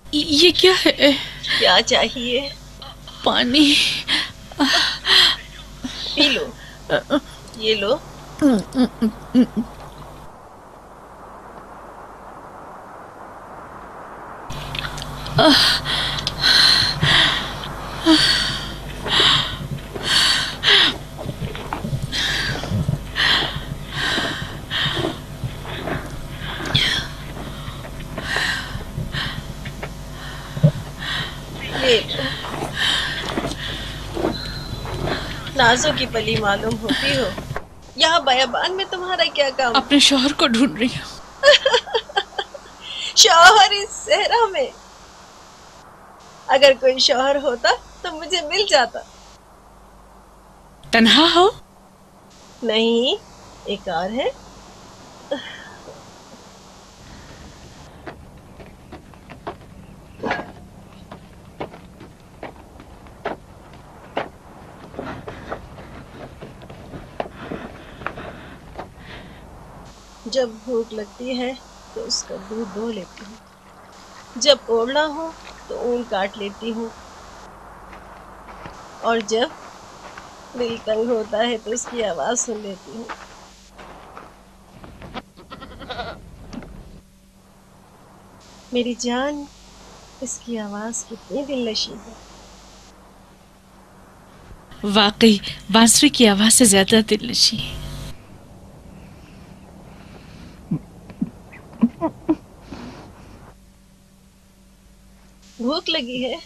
ये क्या है? क्या चाहिए? पानी। पी लो, ये लो। ये लो। नाजों की पली मालूम होती हो, यहाँ बयाबान में तुम्हारा क्या काम? अपने शौहर को ढूंढ रही हूँ। शौहर इस सहरा में? अगर कोई शौहर होता तो मुझे मिल जाता। तन्हा हो? नहीं, एक और है। जब भूख लगती है तो उसका दूध दो लेती हूँ, जब ओढ़ना हो तो ऊन काट लेती हूँ, और जब दिल तंग होता है तो उसकी आवाज सुन लेती हूँ। मेरी जान, इसकी आवाज कितनी दिलनशी है। वाकई बांसुरी की आवाज से ज्यादा दिलनशी है। भूख लगी है?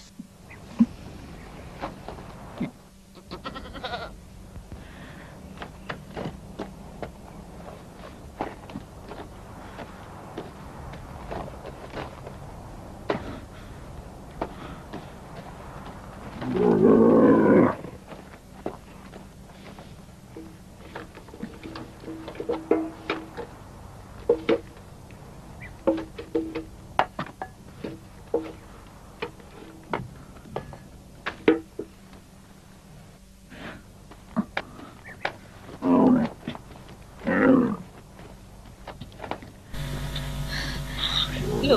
लो,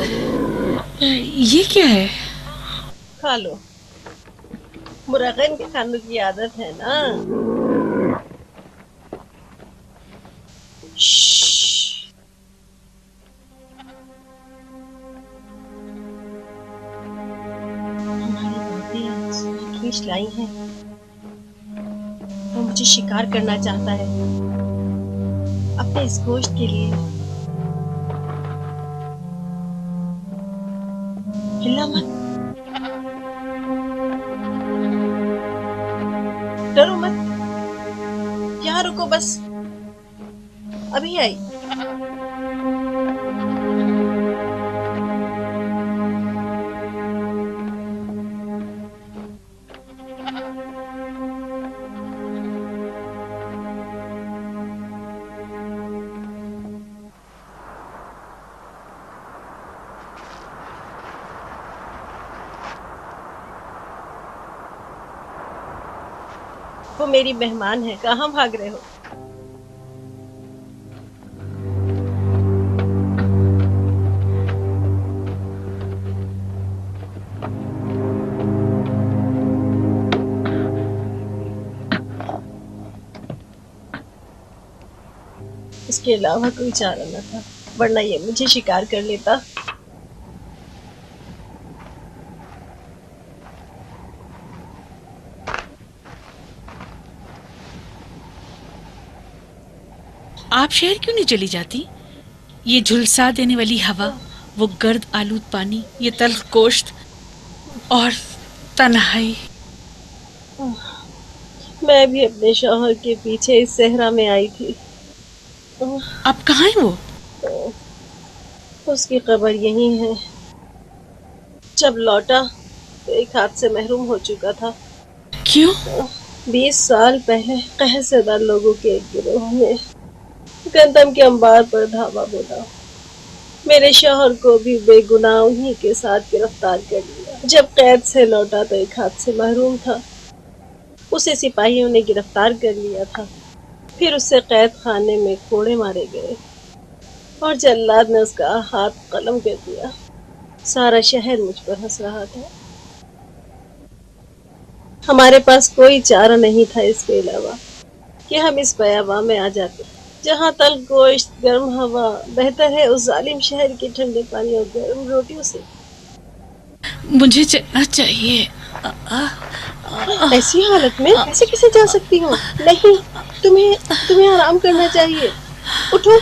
ये क्या है? खा लो। मुर्गन के खाने की आदत है ना। श्श्श। हमारी बातें खींच लाई हैं। वो मुझे शिकार करना चाहता है अपने इस गोश्त के लिए। हिलना मत, डरो मत, यहाँ रुको बस, अभी आई। वो मेरी मेहमान है, कहाँ भाग रहे हो? इसके अलावा कोई चारा न था, वरना ये मुझे शिकार कर लेता। आप शहर क्यों नहीं चली जाती? ये झुलसा देने वाली हवा, वो गर्द आलूद पानी, ये तल्ख गोश्त और तन्हाई। मैं भी अपने शौहर के पीछे इस सहरा में आई थी। अब कहाँ है वो? उसकी कब्र यहीं है। जब लौटा तो एक हाथ से महरूम हो चुका था। क्यों? 20 साल पहले कहसेदार लोगों के एक गिरोह ने गंदम के अंबार पर धावा बोला। मेरे शौहर को भी बेगुनाह उन्हीं के साथ गिरफ्तार कर लिया। जब कैद से लौटा तो एक हाथ से महरूम था। उसे सिपाहियों ने गिरफ्तार कर लिया था। फिर उससे कैद खाने में कोड़े मारे गए। और जल्लाद ने उसका हाथ कलम कर दिया। सारा शहर मुझ पर हंस रहा था। हमारे पास कोई चारा नहीं था इसके अलावा कि हम इस बयाबा में आ जाते, जहाँ तल गोश्त, गर्म हवा बेहतर है उस जालिम शहर के ठंडे पानी और गर्म रोटियों से। मुझे चलना चाहिए। आ, आ, आ, ऐसी हालत में ऐसे कैसे जा सकती हो? नहीं, तुम्हें तुम्हें आराम करना चाहिए। उठो।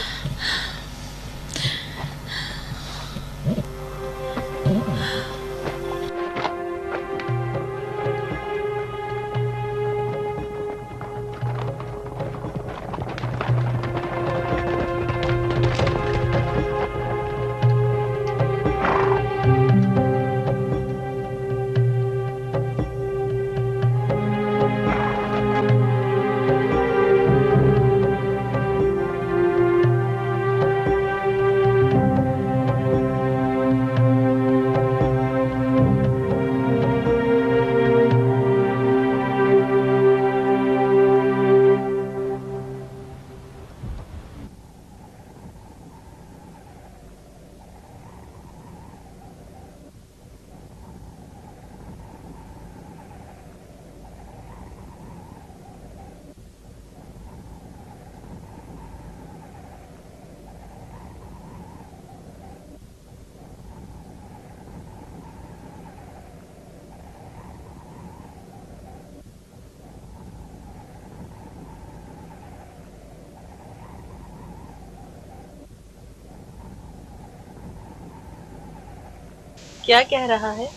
क्या कह रहा है?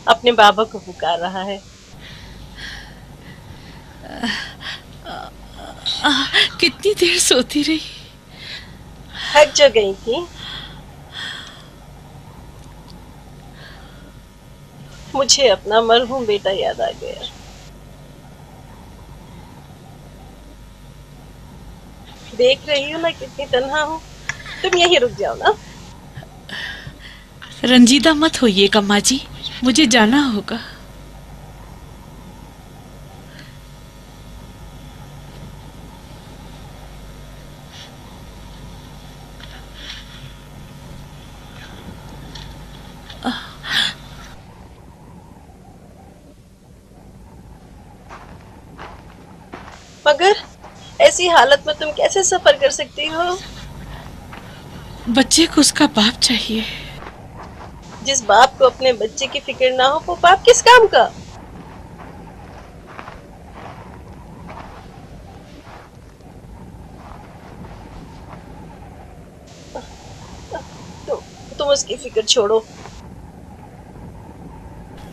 अपने बाबा को पुकार रहा है। कितनी देर सोती रही। थक जो गई थी। मुझे अपना मरहूम बेटा याद आ गया। देख रही हो ना कितनी तन्हा हूँ। तुम यहीं रुक जाओ ना। रंजीदा मत होइएगा माँ जी, मुझे जाना होगा। मगर ऐसी हालत में तुम कैसे सफर कर सकती हो? बच्चे को उसका बाप चाहिए। जिस बाप को अपने बच्चे की फिक्र ना हो, वो बाप किस काम का? तुम उसकी फिक्र छोड़ो।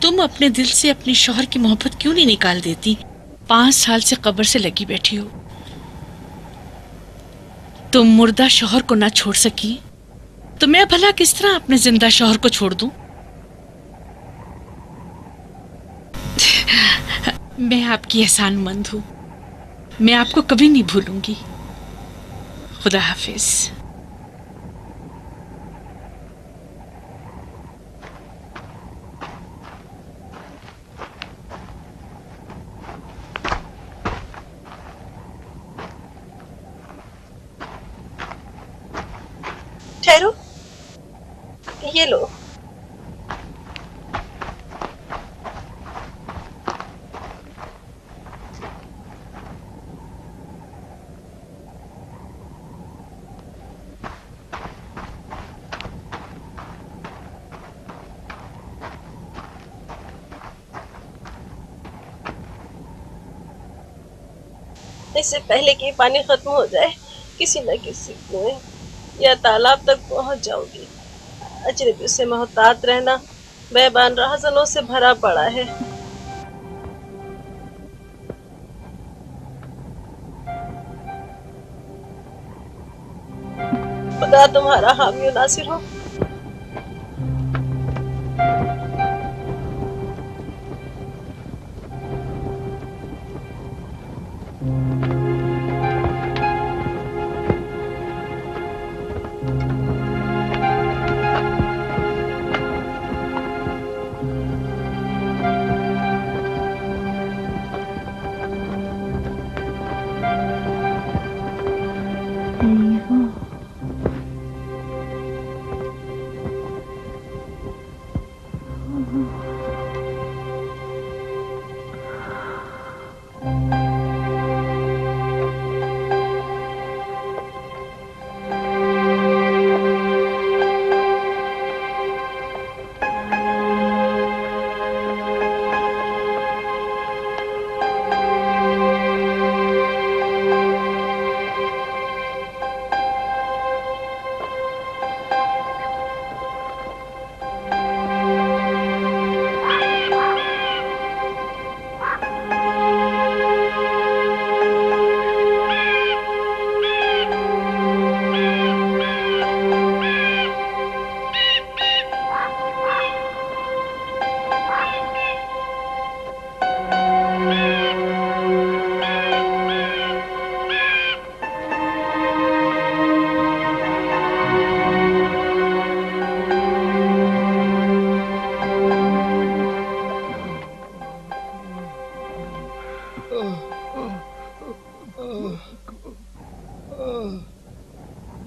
तुम अपने दिल से अपनी शौहर की मोहब्बत क्यों नहीं निकाल देती? 5 साल से कब्र से लगी बैठी हो। तुम मुर्दा शौहर को ना छोड़ सकी तो मैं भला किस तरह अपने जिंदा शौहर को छोड़ दूं? मैं आपकी एहसानमंद हूं। मैं आपको कभी नहीं भूलूंगी। खुदा हाफिज। ठहरो, ये लो। इससे पहले कि पानी खत्म हो जाए, किसी न किसी कुएं या तालाब तक पहुंच जाऊंगी। अजनबी से मोहतात रहना बेबान राहजनों से भरा पड़ा है। खुदा तुम्हारा हामी और नासिर हो। रही हूँ।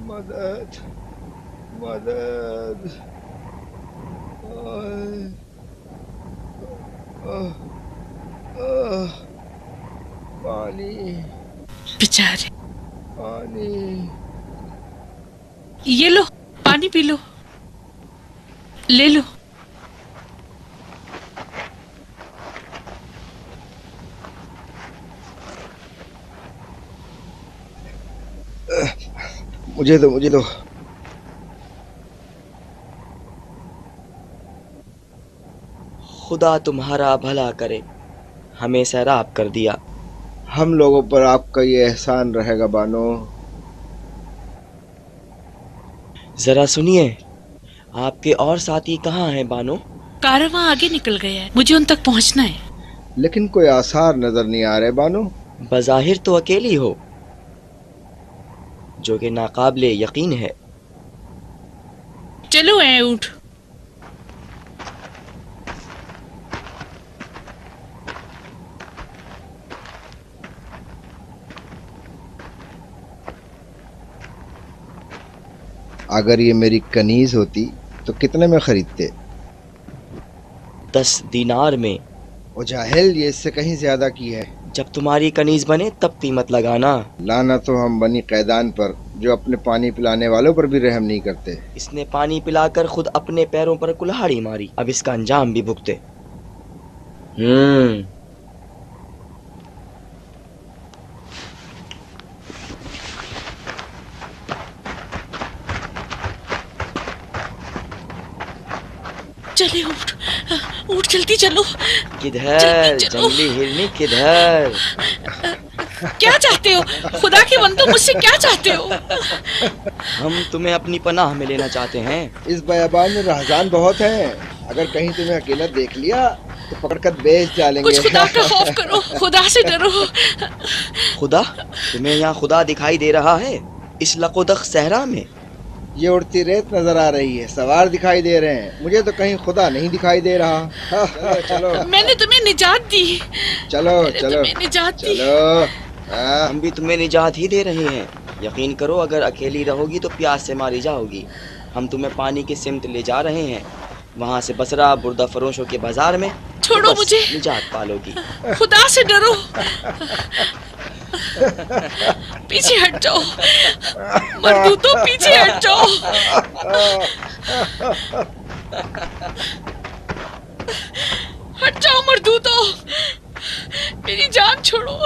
मदद मदद आय, आह, आह, पानी बेचारे, पानी ये लो पानी पी लो, ले लो। मुझे दो खुदा तुम्हारा भला करे, हमें सैराब कर दिया। हम लोगों पर आपका ये एहसान रहेगा बानो। जरा सुनिए, आपके और साथी कहाँ हैं बानो? कारवां आगे निकल गया है, मुझे उन तक पहुंचना है। लेकिन कोई आसार नजर नहीं आ रहे बानो। बज़ाहिर तो अकेली हो, जो कि नाकाबिले यकीन है। चलो ऐ उठ। अगर ये मेरी कनीज होती तो कितने में खरीदते? 10 दीनार में। ओ जाहिल, ये इससे कहीं ज्यादा की है। जब तुम्हारी कनीज बने तब कीमत लगाना। लाना तो हम बनी कैदान पर, जो अपने पानी पिलाने वालों पर भी रहम नहीं करते। इसने पानी पिलाकर खुद अपने पैरों पर कुल्हाड़ी मारी, अब इसका अंजाम भी भुगते। चले उठ, उठ जल्दी चलो। किधर जल्दी चलो। जंगली हिरनी किधर? क्या चाहते हो? खुदा के बंदो, मुझसे क्या चाहते हो? हम तुम्हें अपनी पनाह में लेना चाहते हैं। इस बयाबान में रहजान बहुत हैं। अगर कहीं तुम्हें अकेला देख लिया तो पकड़कर बेच डालेंगे। कुछ खुदा का खौफ करो, खुदा से डरो। खुदा? तुम्हें यहाँ खुदा दिखाई दे रहा है इस लकोदख सहरा में? ये उड़ती रेत नजर आ रही है, सवार दिखाई दे रहे हैं, मुझे तो कहीं खुदा नहीं दिखाई दे रहा। चलो मैंने तुम्हें निजात दी। चलो चलो तुम्हें निजात दी। चलो। हम भी तुम्हें निजात ही दे रहे हैं। यकीन करो, अगर अकेली रहोगी तो प्यास से मारी जाओगी। हम तुम्हें पानी की सिमत ले जा रहे हैं, वहाँ से बसरा बुर्दा फरोशों के बाजार में। छोड़ो बस मुझे। निजात पालोगी। खुदा से डरो। पीछे हट जाओ मर्दूतो, पीछे हट जाओ। हट जाओ मर्दूतो, मेरी जान छोड़ो।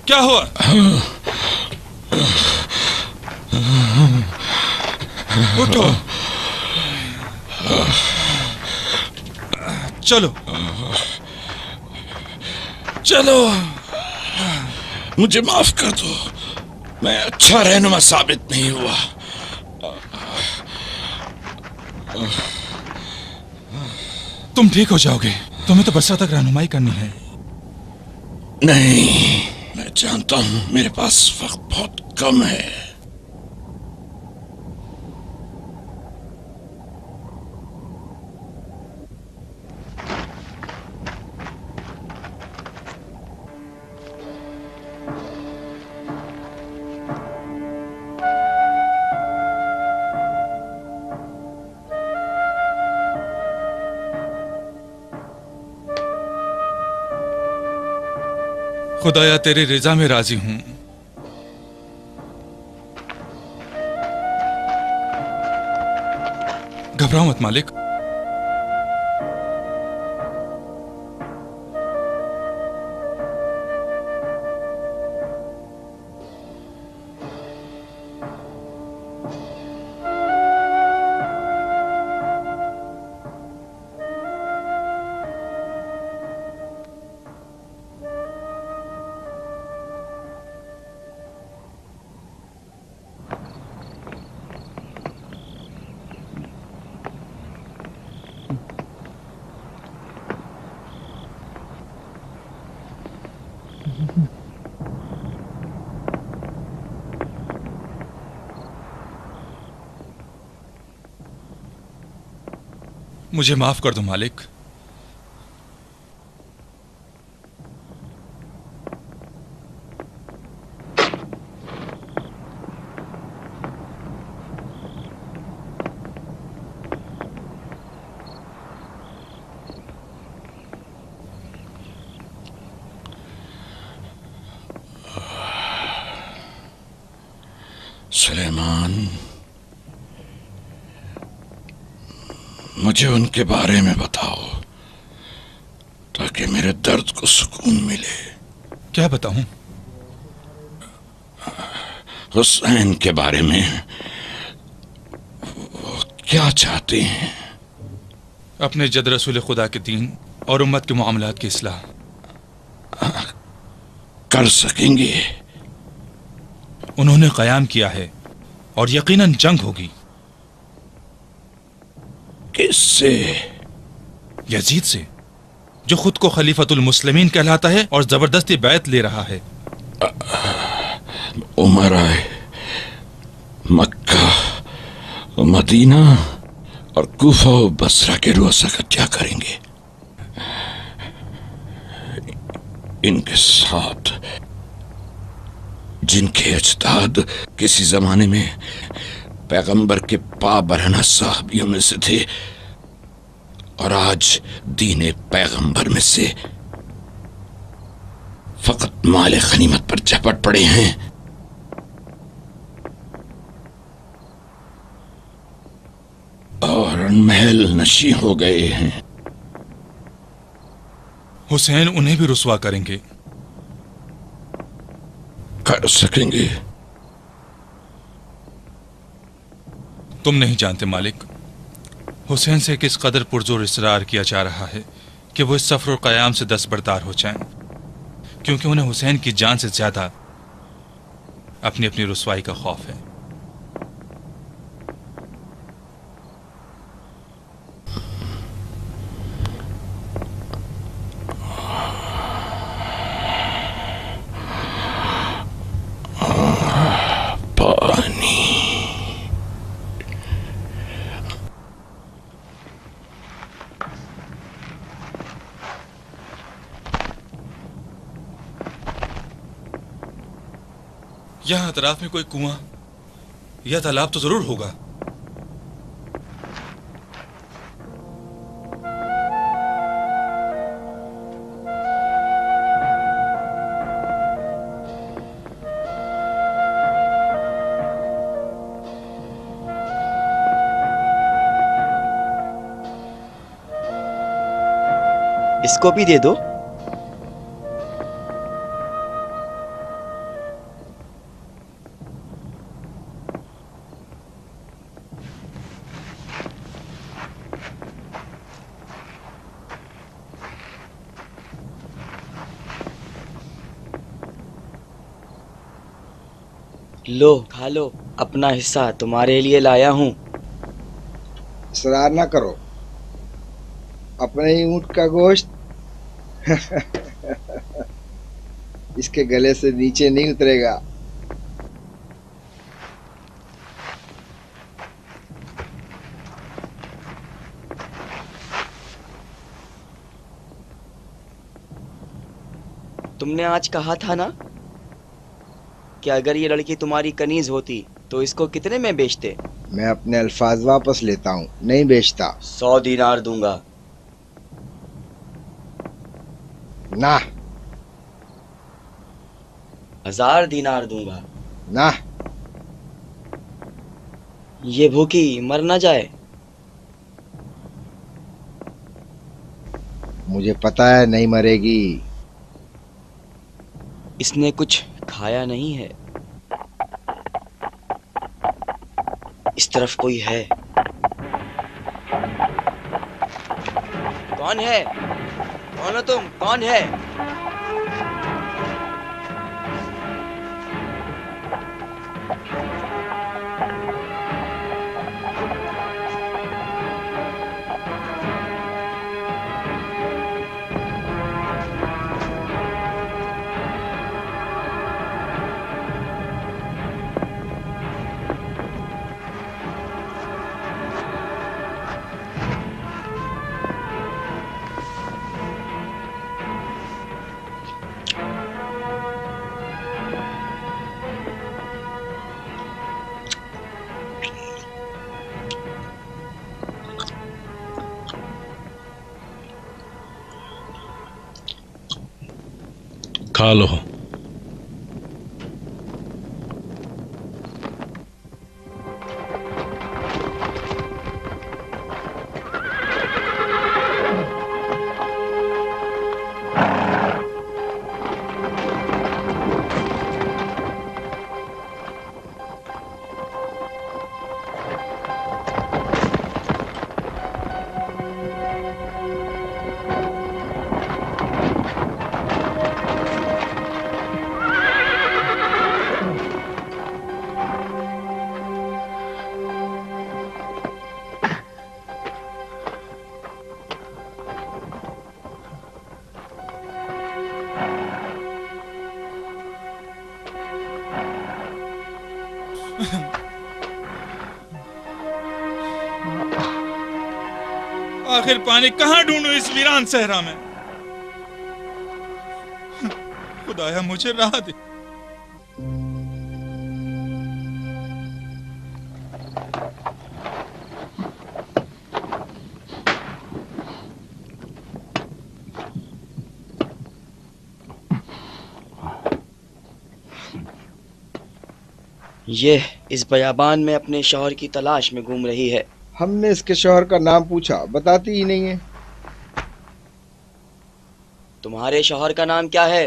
क्या हुआ? उठो। चलो चलो। मुझे माफ कर दो, मैं अच्छा रहनुमा साबित नहीं हुआ। तुम ठीक हो जाओगे, तुम्हें तो बरसा तक रहनुमाई करनी है। नहीं, मैं जानता हूं मेरे पास वक्त बहुत कम है। खुदाया तेरी रिजा में राजी हूं। घबराओ मत मालिक। मुझे माफ कर दो मालिक। सुलेमान, मुझे उनके बारे में बताओ ताकि मेरे दर्द को सुकून मिले। क्या बताऊं? हुसैन के बारे में। वो क्या चाहते हैं? अपने जद रसूल खुदा के दीन और उम्मत के मामलात की इस्लाह। कर सकेंगे? उन्होंने कयाम किया है और यकीनन जंग होगी। किससे? यजीद से, जो खुद को खलीफतुल मुस्लिमीन कहलाता है और जबरदस्ती बैत ले रहा है। उमराए मक्का, मदीना और कूफा और बसरा के रुअसा का क्या करेंगे? इनके साथ जिनके अजदाद किसी जमाने में पैगंबर के पा बरहना साहबियों में से थे और आज दीने पैगंबर में से फकत माले गनीमत पर झपट पड़े हैं। और महल नशी हो गए हैं। हुसैन उन्हें भी रुसवा करेंगे। कर सकेंगे? तुम नहीं जानते मालिक, हुसैन से किस कदर पुरजोर इसरार किया जा रहा है कि वो इस सफर और कयाम से दस्तबरदार हो जाएं, क्योंकि उन्हें हुसैन की जान से ज्यादा अपनी अपनी रुसवाई का खौफ है। यहां अतराफ में कोई कुआं या तालाब तो जरूर होगा। इसको भी दे दो। लो खा लो, अपना हिस्सा तुम्हारे लिए लाया हूँ। इसरार ना करो, अपने ही ऊँट का गोश्त इसके गले से नीचे नहीं उतरेगा। तुमने आज कहा था ना कि अगर ये लड़की तुम्हारी कनीज होती तो इसको कितने में बेचते? मैं अपने अल्फाज वापस लेता हूँ, नहीं बेचता। 100 दीनार दूंगा। ना 1000 दीनार दूंगा। ना, ये भूखी मर ना जाए। मुझे पता है नहीं मरेगी। इसने कुछ खाया नहीं है। इस तरफ कोई है। कौन है? कौन हो तुम? कौन है? खा लो। आखिर पानी कहाँ ढूंढूं इस वीरान सहरा में? खुदाया मुझे राह दे। ये इस बयाबान में अपने शौहर की तलाश में घूम रही है। हमने इसके शौहर का नाम पूछा, बताती ही नहीं है। तुम्हारे शौहर का नाम क्या है?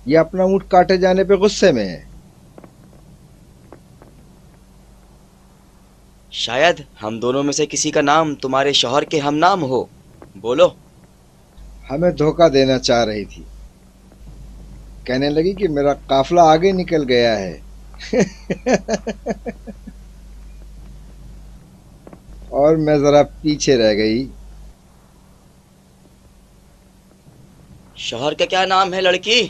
ये अपना ऊँट काटे जाने पे गुस्से में है। शायद हम दोनों में से किसी का नाम तुम्हारे शौहर के हम नाम हो। बोलो। हमें धोखा देना चाह रही थी। कहने लगी कि मेरा काफिला आगे निकल गया है और मैं जरा पीछे रह गई। शौहर का क्या नाम है लड़की?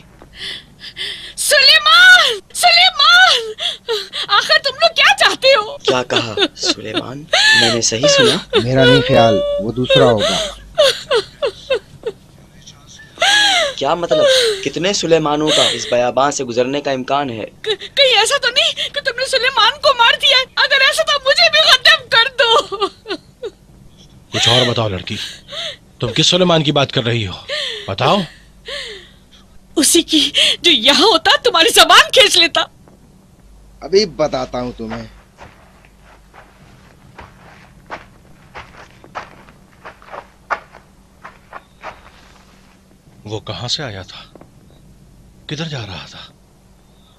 सुलेमान! सुलेमान! आखिर तुम लोग क्या चाहते हो? क्या कहा? सुलेमान? मैंने सही सुना? मेरा नहीं ख्याल, वो दूसरा होगा। क्या मतलब? कितने सुलेमानों का इस बयाबान से गुजरने का इम्कान है? कहीं ऐसा तो नहीं कि तुमने सुलेमान को मार दिया? अगर ऐसा तो मुझे भी खत्म कर दो। कुछ और बताओ लड़की, तुम किस सुलेमान की बात कर रही हो? बताओ। उसी की जो यहाँ होता तुम्हारी ज़बान खींच लेता। अभी बताता हूँ तुम्हें। वो कहां से आया था, किधर जा रहा था,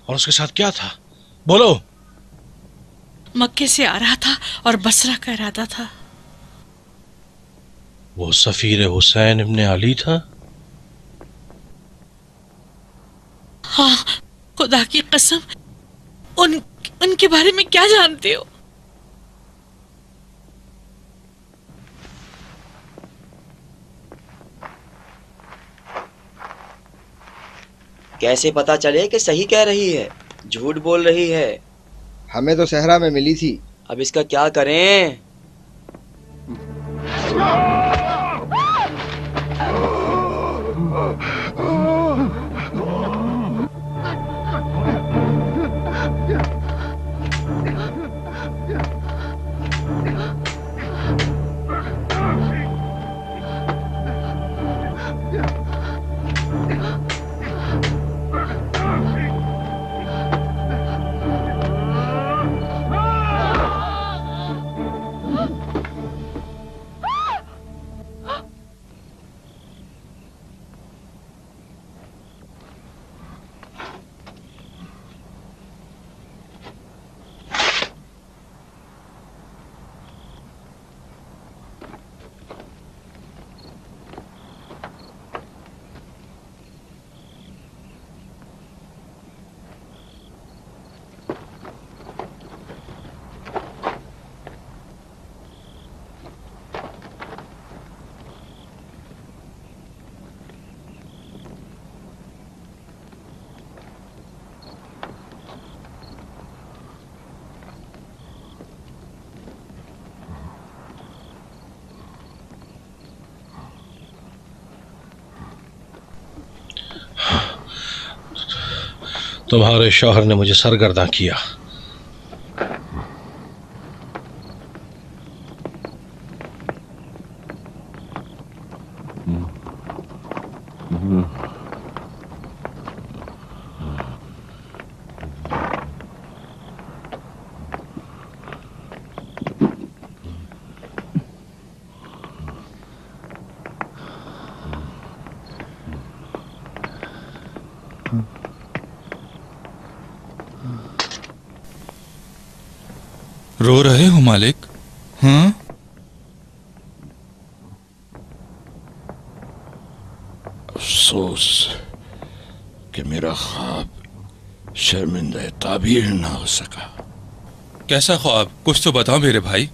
और उसके साथ क्या था? बोलो। मक्के से आ रहा था और बसरा का इरादा था। वो सफीर हुसैन इब्ने अली था? हाँ, खुदा की कसम, उनके बारे में क्या जानते हो? कैसे पता चले कि सही कह रही है, झूठ बोल रही है? हमें तो सहरा में मिली थी। अब इसका क्या करें? तुम्हारे शौहर ने मुझे सरगर्दा किया। रो रहे हो मालिक? हाँ, अफसोस कि मेरा ख्वाब शर्मिंदा ताबीर ना हो सका। कैसा ख्वाब? कुछ तो बताओ मेरे भाई।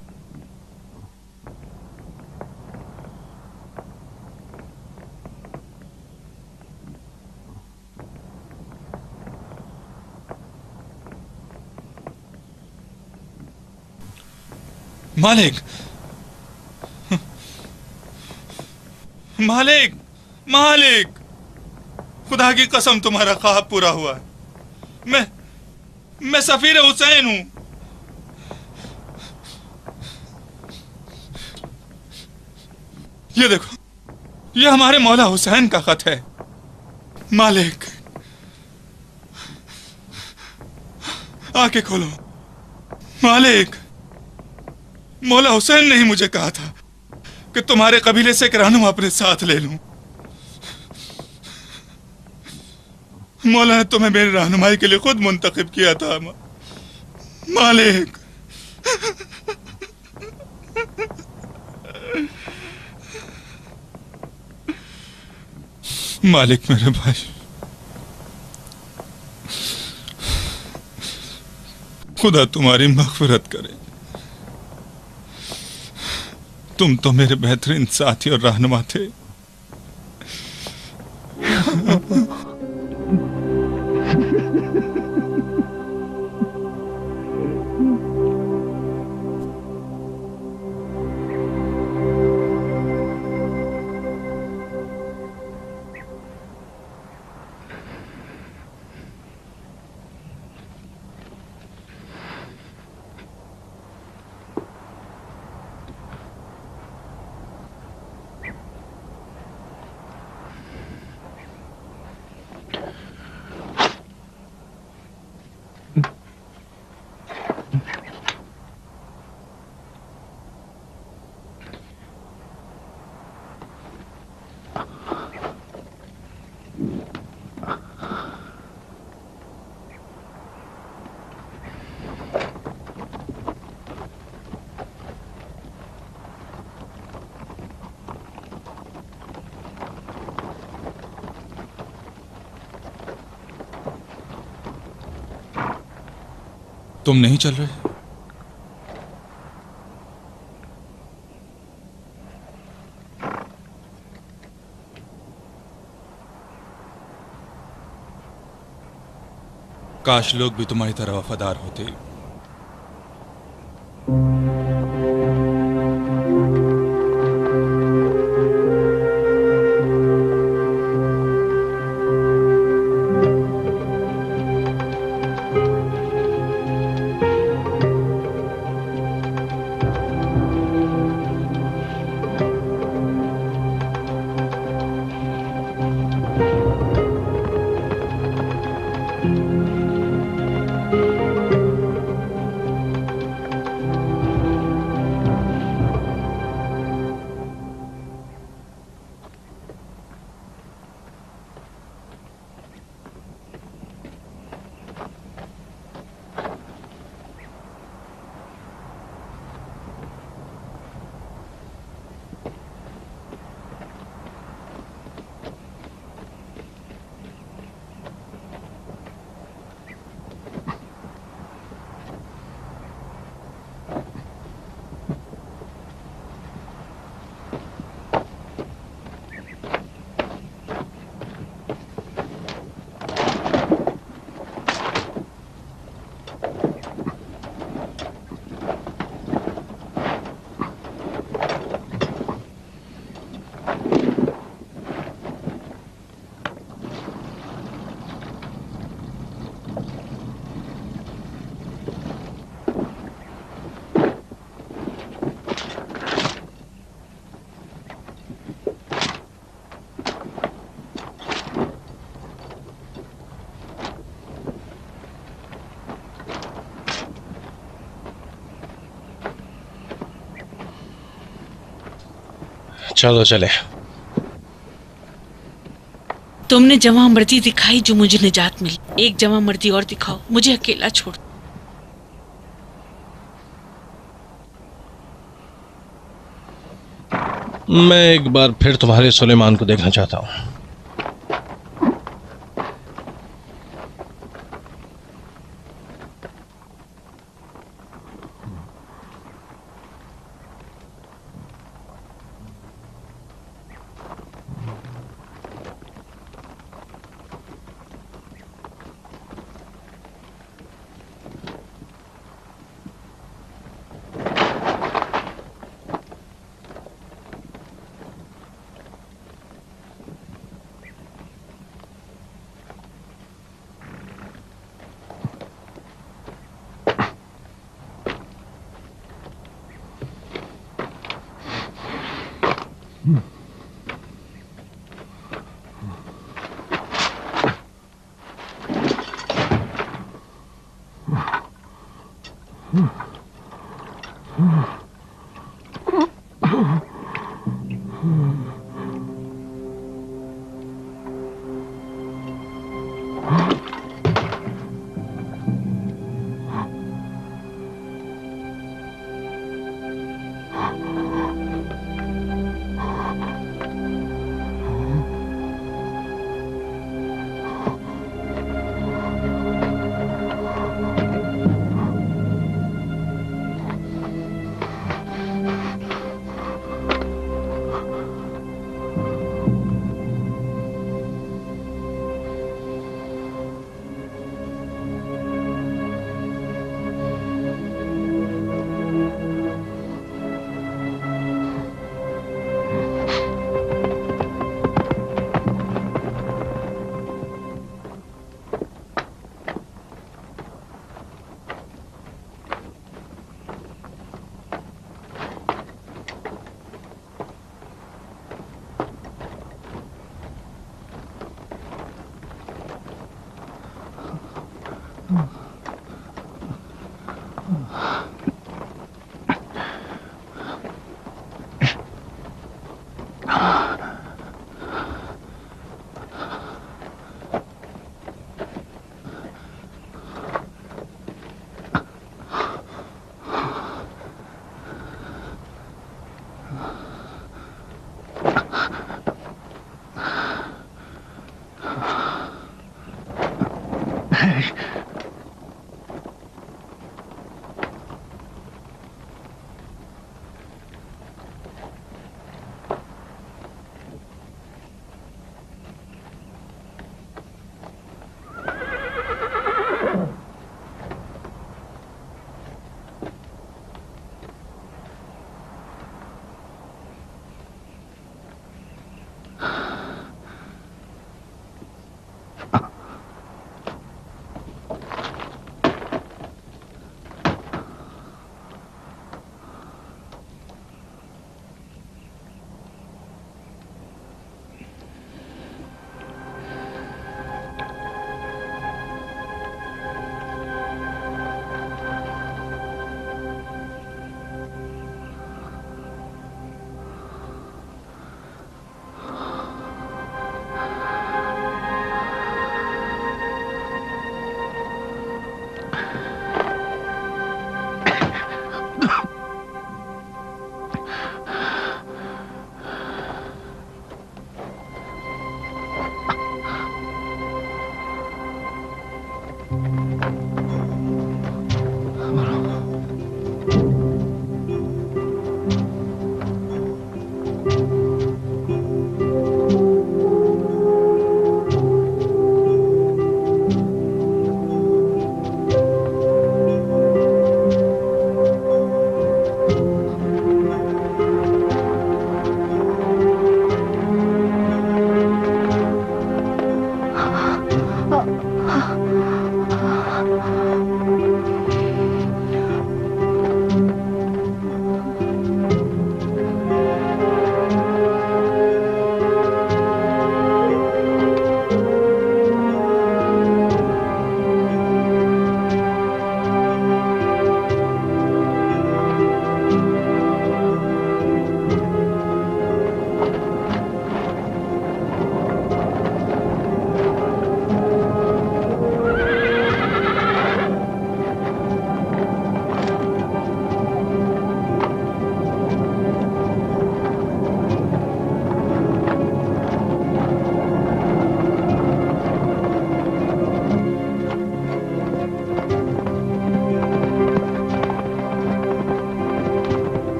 मालिक, मालिक, मालिक, खुदा की कसम तुम्हारा ख्वाब पूरा हुआ है। मैं सफीर हुसैन हूं। ये देखो, ये हमारे मौला हुसैन का खत है। मालिक, आंखें खोलो। मालिक, मौला हुसैन ने ही मुझे कहा था कि तुम्हारे कबीले से एक रहनुमा अपने साथ ले लूं। मौला ने तुम्हें मेरी रहनुमाई के लिए खुद मुंतखब किया था। मालिक, मालिक मेरे भाई, खुदा तुम्हारी मग़फ़िरत करे। तुम तो मेरे बेहतरीन साथी और रहनुमा थे। तुम नहीं चल रहे? काश लोग भी तुम्हारी तरह वफादार होते। चलो चले। तुमने जवां मर्दी दिखाई जो मुझे निजात मिली, एक जवां मर्दी और दिखाओ, मुझे अकेला छोड़। मैं एक बार फिर तुम्हारे सुलेमान को देखना चाहता हूं।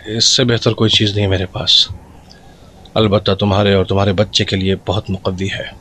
इससे बेहतर कोई चीज़ नहीं है मेरे पास। अलबत्ता तुम्हारे और तुम्हारे बच्चे के लिए बहुत मुकद्दी है।